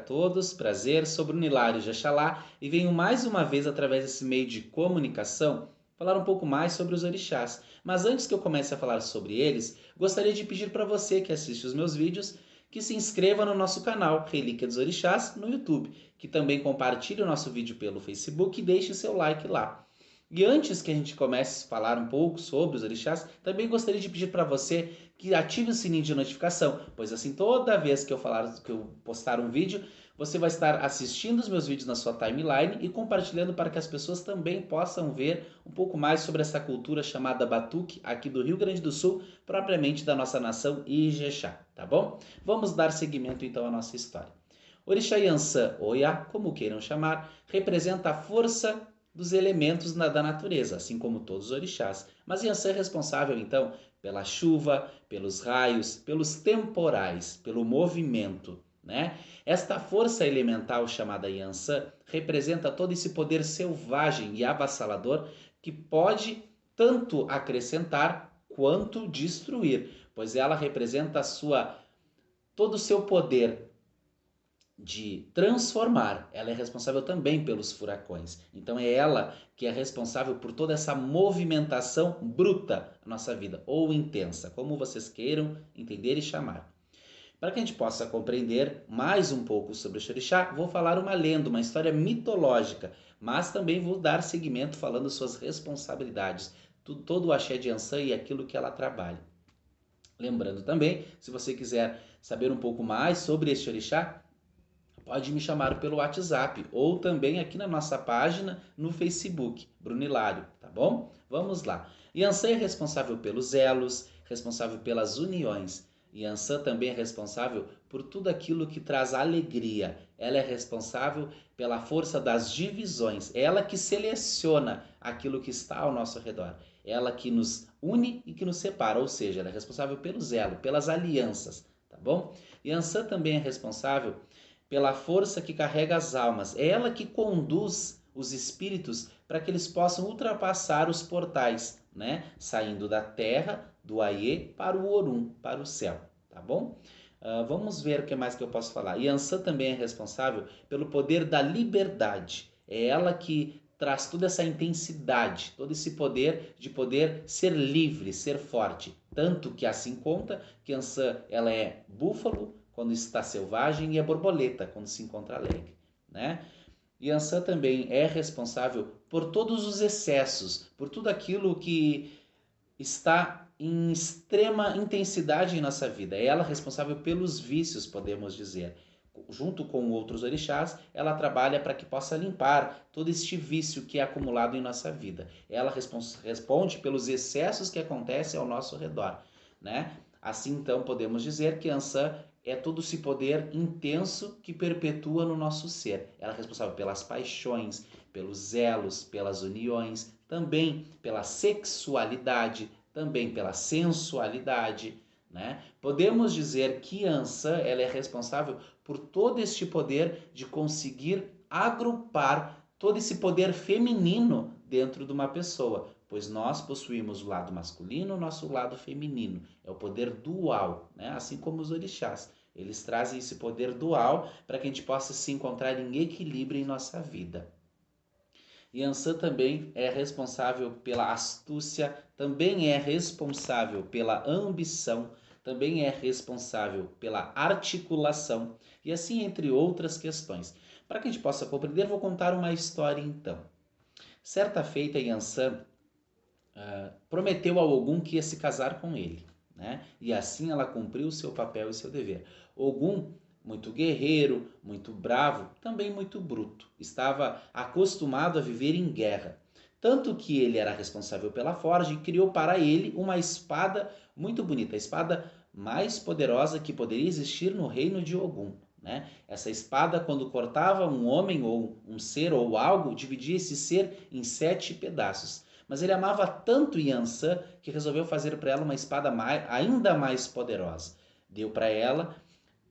Todos, prazer, sou Bruno Hilário de Axalá e venho mais uma vez através desse meio de comunicação falar um pouco mais sobre os orixás. Mas antes que eu comece a falar sobre eles, gostaria de pedir para você que assiste os meus vídeos que se inscreva no nosso canal Relíquia dos Orixás no YouTube, que também compartilhe o nosso vídeo pelo Facebook e deixe o seu like lá. E antes que a gente comece a falar um pouco sobre os orixás, também gostaria de pedir para você que ative o sininho de notificação, pois assim toda vez que eu postar um vídeo, você vai estar assistindo os meus vídeos na sua timeline e compartilhando para que as pessoas também possam ver um pouco mais sobre essa cultura chamada Batuque aqui do Rio Grande do Sul, propriamente da nossa nação Ijexá, tá bom? Vamos dar seguimento então à nossa história. Orixá Iansã, ou Iá, como queiram chamar, representa a força dos elementos da natureza, assim como todos os orixás. Mas Iansã é responsável, então, pela chuva, pelos raios, pelos temporais, pelo movimento, né? Esta força elemental chamada Iansã representa todo esse poder selvagem e avassalador que pode tanto acrescentar quanto destruir, pois ela representa todo o seu poder de transformar. Ela é responsável também pelos furacões. Então é ela que é responsável por toda essa movimentação bruta na nossa vida, ou intensa, como vocês queiram entender e chamar. Para que a gente possa compreender mais um pouco sobre o Xorixá, vou falar uma lenda, uma história mitológica, mas também vou dar seguimento falando suas responsabilidades, todo o axé de Iansã e aquilo que ela trabalha. Lembrando também, se você quiser saber um pouco mais sobre este orixá, pode me chamar pelo WhatsApp ou também aqui na nossa página no Facebook, Bruno Hilário, tá bom? Vamos lá. Iansã é responsável pelos elos, responsável pelas uniões. Iansã também é responsável por tudo aquilo que traz alegria. Ela é responsável pela força das divisões. É ela que seleciona aquilo que está ao nosso redor. Ela que nos une e que nos separa, ou seja, ela é responsável pelos elos, pelas alianças, tá bom? Iansã também é responsável pela força que carrega as almas. É ela que conduz os espíritos para que eles possam ultrapassar os portais, né? Saindo da terra, do Aie, para o Orum, para o céu, tá bom? Vamos ver o que mais que eu posso falar. Iansã também é responsável pelo poder da liberdade. É ela que traz toda essa intensidade, todo esse poder de poder ser livre, ser forte. Tanto que assim conta que Iansã ela é búfalo quando está selvagem e é borboleta quando se encontra alegre, né? Iansã também é responsável por todos os excessos, por tudo aquilo que está em extrema intensidade em nossa vida. É ela responsável pelos vícios, podemos dizer. Junto com outros orixás, ela trabalha para que possa limpar todo este vício que é acumulado em nossa vida. Ela responde pelos excessos que acontecem ao nosso redor, né? Assim, então, podemos dizer que Iansã é todo esse poder intenso que perpetua no nosso ser. Ela é responsável pelas paixões, pelos elos, pelas uniões, também pela sexualidade, também pela sensualidade, né? Podemos dizer que Iansã ela é responsável por todo este poder de conseguir agrupar todo esse poder feminino dentro de uma pessoa, pois nós possuímos o lado masculino e o nosso lado feminino. É o poder dual, né? Assim como os orixás. Eles trazem esse poder dual para que a gente possa se encontrar em equilíbrio em nossa vida. Iansã também é responsável pela astúcia, também é responsável pela ambição, também é responsável pela articulação e assim entre outras questões. Para que a gente possa compreender, vou contar uma história então. Certa feita, Iansã prometeu a Ogum que ia se casar com ele, né? E assim ela cumpriu o seu papel e seu dever. Ogum, muito guerreiro, muito bravo, também muito bruto, estava acostumado a viver em guerra. Tanto que ele era responsável pela forja e criou para ele uma espada muito bonita, a espada mais poderosa que poderia existir no reino de Ogum, né? Essa espada, quando cortava um homem ou um ser ou algo, dividia esse ser em 7 pedaços. mas ele amava tanto Yansan que resolveu fazer para ela uma espada ainda mais poderosa. Deu para ela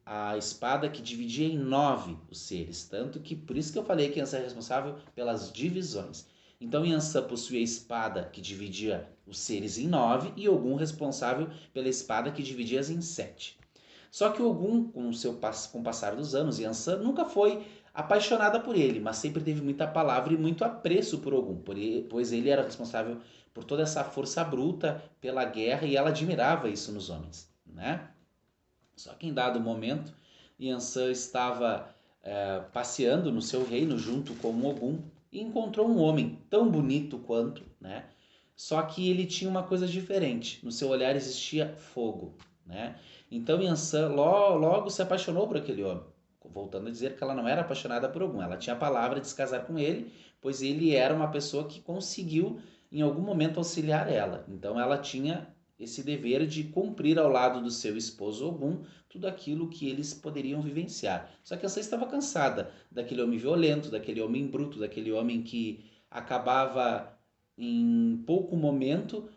a espada que dividia em 9 os seres, tanto que por isso que eu falei que Yansan é responsável pelas divisões. Então Yansan possuía a espada que dividia os seres em 9 e Ogum responsável pela espada que dividia em 7. Só que Ogum, com o passar dos anos, Yansan nunca foi apaixonada por ele, mas sempre teve muita palavra e muito apreço por Ogum, pois ele era responsável por toda essa força bruta pela guerra e ela admirava isso nos homens, né? Só que em dado momento, Yansan estava passeando no seu reino junto com Ogum e encontrou um homem tão bonito quanto, né? Só que ele tinha uma coisa diferente. No seu olhar existia fogo, né? Então Yansan logo se apaixonou por aquele homem. Voltando a dizer que ela não era apaixonada por Ogum, ela tinha a palavra de se casar com ele, pois ele era uma pessoa que conseguiu em algum momento auxiliar ela. Então ela tinha esse dever de cumprir ao lado do seu esposo Ogum tudo aquilo que eles poderiam vivenciar. Só que Yansan estava cansada daquele homem violento, daquele homem bruto, daquele homem que acabava em pouco momento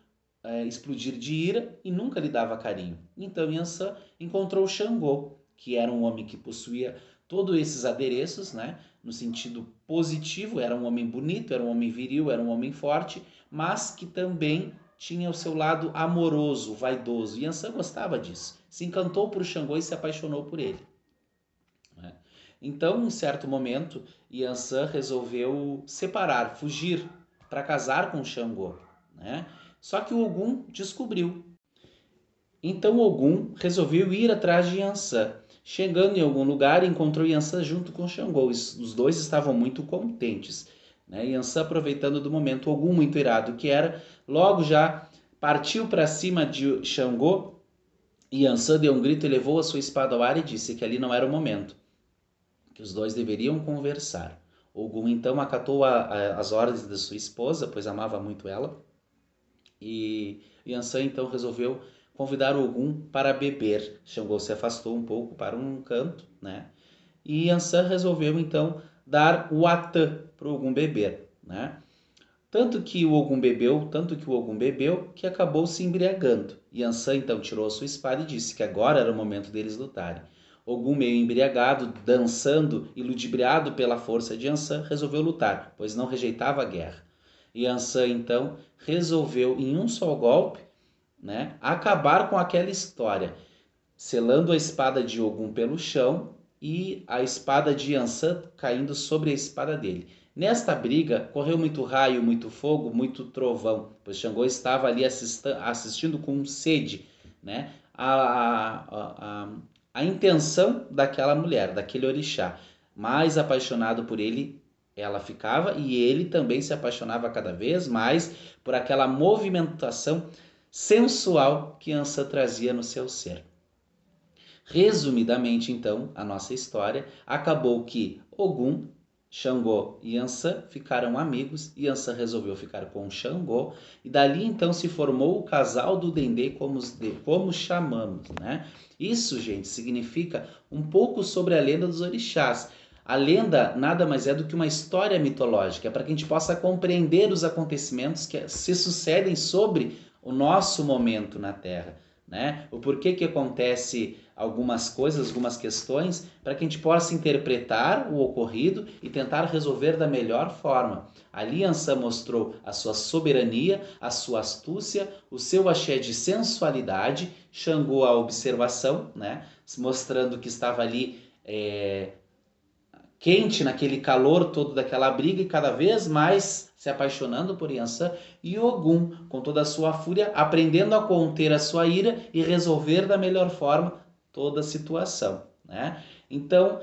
explodir de ira e nunca lhe dava carinho. Então Yansan encontrou Xangô, que era um homem que possuía todos esses adereços, né? No sentido positivo, era um homem bonito, era um homem viril, era um homem forte, mas que também tinha o seu lado amoroso, vaidoso. Yansan gostava disso. Se encantou por Xangô e se apaixonou por ele. Né? Então, em certo momento, Yansan resolveu separar, fugir para casar com Xangô. Né? Só que o Ogum descobriu. Então Ogum resolveu ir atrás de Yansan. Chegando em algum lugar, encontrou Yansan junto com Xangô. Os dois estavam muito contentes. Né? Yansan, aproveitando do momento, Ogum, muito irado que era, logo já partiu para cima de Xangô. E Yansan deu um grito e levou a sua espada ao ar e disse que ali não era o momento, que os dois deveriam conversar. Ogum então acatou as ordens da sua esposa, pois amava muito ela. E Yansan então resolveu convidar Ogum para beber. Xangô se afastou um pouco para um canto, né? E Yansan resolveu então dar o atã para o Ogum beber, né? Tanto que o Ogum bebeu, que acabou se embriagando. Yansan então tirou a sua espada e disse que agora era o momento deles lutarem. Ogum, meio embriagado, dançando e ludibriado pela força de Yansan, resolveu lutar, pois não rejeitava a guerra. Yansan então resolveu em um só golpe, né, acabar com aquela história, selando a espada de Ogum pelo chão e a espada de Yansan caindo sobre a espada dele. Nesta briga, correu muito raio, muito fogo, muito trovão, pois Xangô estava ali assistindo com sede, né, a intenção daquela mulher, daquele orixá. Mais apaixonado por ele ela ficava e ele também se apaixonava cada vez mais por aquela movimentação sensual que Yansan trazia no seu ser. Resumidamente, então, a nossa história acabou que Ogum, Xangô e Yansan ficaram amigos, e Yansan resolveu ficar com Xangô, e dali então se formou o casal do Dendê como chamamos, né? Isso, gente, significa um pouco sobre a lenda dos orixás. A lenda nada mais é do que uma história mitológica, para que a gente possa compreender os acontecimentos que se sucedem sobre o nosso momento na Terra, né? O porquê que acontece algumas coisas, algumas questões, para que a gente possa interpretar o ocorrido e tentar resolver da melhor forma. Ali Yansan mostrou a sua soberania, a sua astúcia, o seu axé de sensualidade, Xangô a observação, né? Mostrando que estava ali quente naquele calor todo daquela briga e cada vez mais se apaixonando por Yansan, e Ogum, com toda a sua fúria, aprendendo a conter a sua ira e resolver da melhor forma toda a situação, né? Então,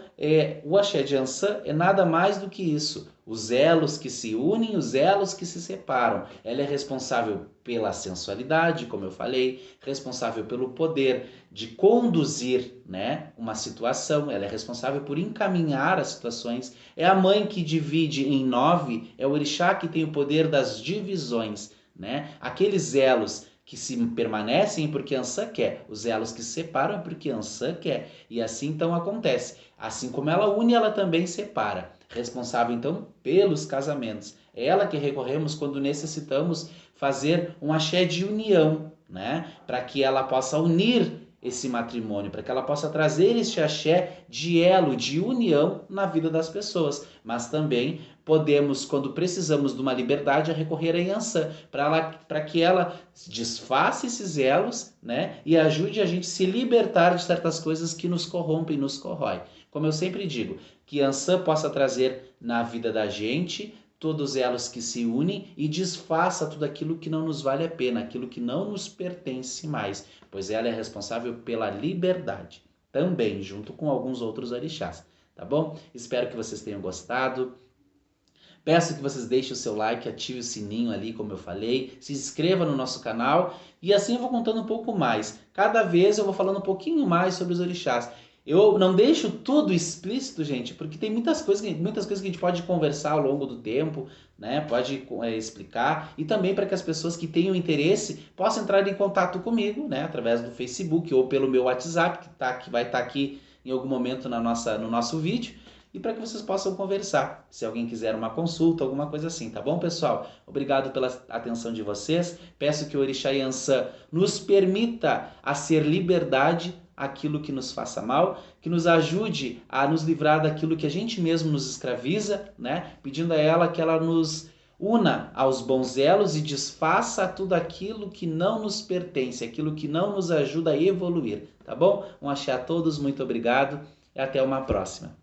o axé de Yansan é nada mais do que isso. Os elos que se unem, os elos que se separam. Ela é responsável pela sensualidade, como eu falei, responsável pelo poder de conduzir, né, uma situação. Ela é responsável por encaminhar as situações. É a mãe que divide em 9, é o orixá que tem o poder das divisões, né? Aqueles elos que se permanecem porque Yansan quer, os elos que se separam é porque Yansan quer, e assim então acontece. Assim como ela une, ela também separa. Responsável então pelos casamentos. É ela que recorremos quando necessitamos fazer um axé de união, né? Para que ela possa unir esse matrimônio, para que ela possa trazer este axé de elo, de união na vida das pessoas. Mas também podemos, quando precisamos de uma liberdade, recorrer a Yansan, para que ela desfaça esses elos, né, e ajude a gente a se libertar de certas coisas que nos corrompem, nos corrói. Como eu sempre digo, que Yansan possa trazer na vida da gente todos os elos que se unem e desfaça tudo aquilo que não nos vale a pena, aquilo que não nos pertence mais, pois ela é responsável pela liberdade, também junto com alguns outros orixás, tá bom? Espero que vocês tenham gostado. Peço que vocês deixem o seu like, ative o sininho ali, como eu falei, se inscreva no nosso canal e assim eu vou contando um pouco mais. Cada vez eu vou falando um pouquinho mais sobre os orixás. Eu não deixo tudo explícito, gente, porque tem muitas coisas que a gente pode conversar ao longo do tempo, né? Pode explicar e também para que as pessoas que tenham interesse possam entrar em contato comigo, né? Através do Facebook ou pelo meu WhatsApp, que vai estar aqui em algum momento no nosso vídeo, e para que vocês possam conversar, se alguém quiser uma consulta, alguma coisa assim, tá bom, pessoal? Obrigado pela atenção de vocês. Peço que o Orixá Yansan nos permita a ser liberdade aquilo que nos faça mal, que nos ajude a nos livrar daquilo que a gente mesmo nos escraviza, né? Pedindo a ela que ela nos una aos bons elos e desfaça tudo aquilo que não nos pertence, aquilo que não nos ajuda a evoluir, tá bom? Um axé a todos, muito obrigado e até uma próxima.